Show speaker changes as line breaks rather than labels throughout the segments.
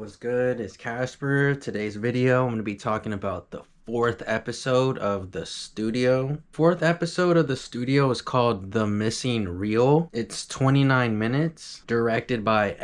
What's good? It's Casper. Today's video, I'm going to be talking about the fourth episode of The Studio. Fourth episode of The Studio is called The Missing Reel. It's 29 minutes, directed by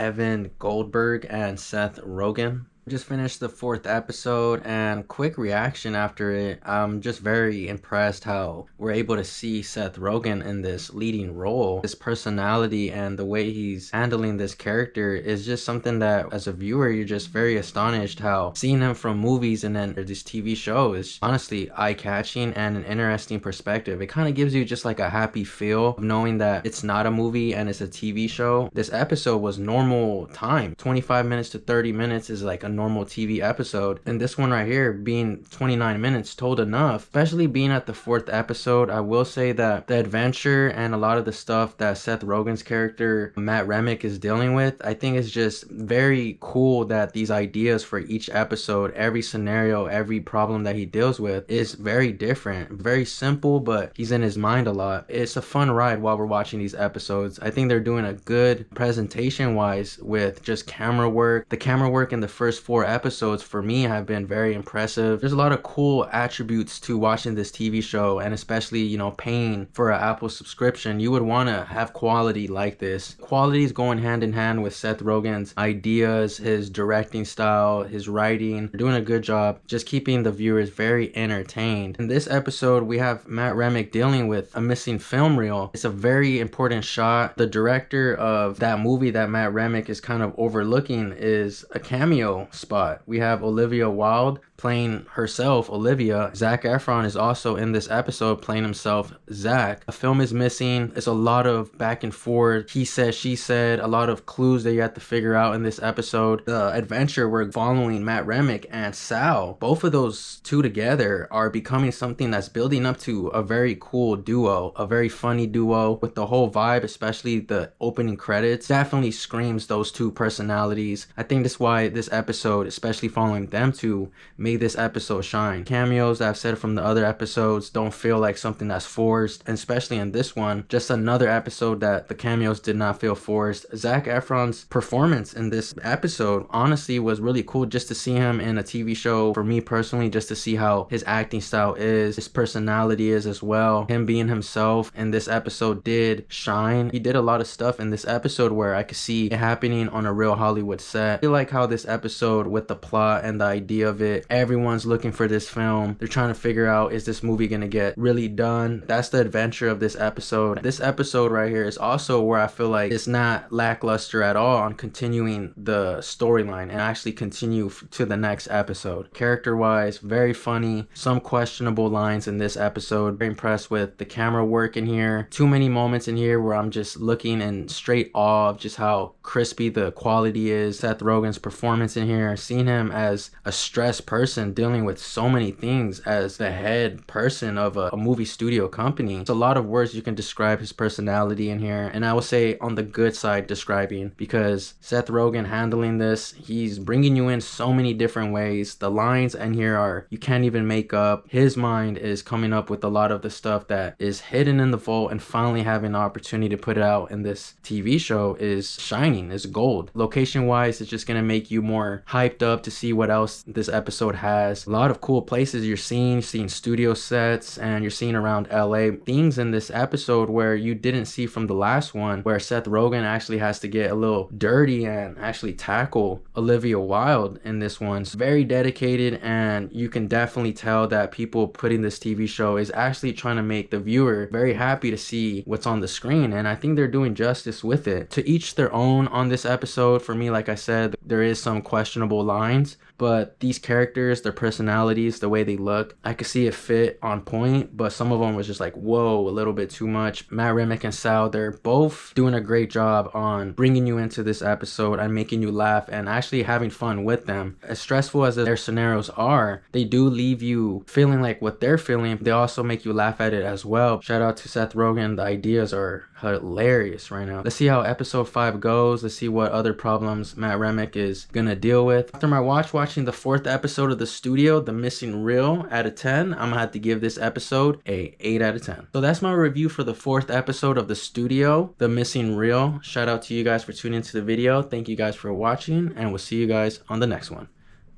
Goldberg and Seth Rogen. Just finished the fourth episode and quick reaction after it. I'm just very impressed how we're able to see Seth Rogen in this leading role. His personality and the way he's handling this character is just something that as a viewer you're just very astonished how seeing him from movies and then this TV show is honestly eye-catching and an interesting perspective. It kind of gives you just like a happy feel of knowing that it's not a movie and it's a TV show. This episode was normal time. 25 minutes to 30 minutes is like a normal TV episode, and this one right here being 29 minutes told enough. Especially being at the fourth episode, I will say that the adventure and a lot of the stuff that Seth Rogen's character Matt Remick is dealing with, I think is just very cool that these ideas for each episode, every scenario, every problem that he deals with is very different, very simple, but he's in his mind a lot. It's a fun ride while we're watching these episodes. I think they're doing a good presentation wise with just camera work. The camera work in the first four episodes for me have been very impressive. There's a lot of cool attributes to watching this TV show, and especially, you know, paying for an Apple subscription, you would want to have quality like this. Quality is going hand in hand with Seth Rogen's ideas, his directing style, his writing. They're doing a good job just keeping the viewers very entertained. In this episode, we have Matt Remick dealing with a missing film reel. It's a very important shot. The director of that movie that Matt Remick is kind of overlooking is a cameo spot. We have Olivia Wilde playing herself, Olivia. Zac Efron is also in this episode playing himself, Zac. A film is missing. It's a lot of back and forth. He said, she said, a lot of clues that you have to figure out in this episode. The adventure we're following Matt Remick and Sal. Both of those two together are becoming something that's building up to a very cool duo, a very funny duo with the whole vibe, especially the opening credits. Definitely screams those two personalities. I think that's why this episode, especially following them two, made this episode shine. Cameos that I've said from the other episodes don't feel like something that's forced, and especially in this one, just another episode that the cameos did not feel forced. Zac Efron's performance in this episode honestly was really cool, just to see him in a TV show. For me personally, just to see how his acting style is, his personality is as well. Him being himself in this episode did shine. He did a lot of stuff in this episode where I could see it happening on a real Hollywood set. I feel like how this episode with the plot and the idea of it, everyone's looking for this film. They're trying to figure out, is this movie gonna get really done? That's the adventure of this episode. This episode right here is also where I feel like it's not lackluster at all on continuing the storyline and actually continue to the next episode. Character wise, very funny. Some questionable lines in this episode. Very impressed with the camera work in here. Too many moments in here where I'm just looking in straight awe of just how crispy the quality is. Seth Rogen's performance in here, seeing him as a stressed person dealing with so many things as the head person of a movie studio company. It's a lot of words you can describe his personality in here, and I will say on the good side describing, because Seth Rogen handling this, he's bringing you in so many different ways. The lines in here are, you can't even make up. His mind is coming up with a lot of the stuff that is hidden in the vault, and finally having the opportunity to put it out in this TV show is shining, is gold. Location wise, it's just gonna make you more hyped up to see what else this episode has. A lot of cool places you're seeing studio sets, and you're seeing around LA. Things in this episode where you didn't see from the last one, where Seth Rogen actually has to get a little dirty and actually tackle Olivia Wilde in this one. It's very dedicated, and you can definitely tell that people putting this TV show is actually trying to make the viewer very happy to see what's on the screen, and I think they're doing justice with it. To each their own on this episode. For me, like I said, there is some questionable lines, but these characters, their personalities, the way they look, I could see it fit on point, but some of them was just like, whoa, a little bit too much. Matt Remick and Sal, they're both doing a great job on bringing you into this episode and making you laugh and actually having fun with them. As stressful as their scenarios are, they do leave you feeling like what they're feeling. They also make you laugh at it as well. Shout out to Seth Rogen. The ideas are hilarious right now. Let's see how episode 5 goes. Let's see what other problems Matt Remick is gonna deal with. After my watching the 4th episode of The Studio, The Missing Reel, out of 10, I'm gonna have to give this episode a 8 out of 10. So that's my review for the 4th episode of The Studio, The Missing Reel. Shout out to you guys for tuning into the video. Thank you guys for watching, and we'll see you guys on the next one.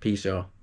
Peace, y'all.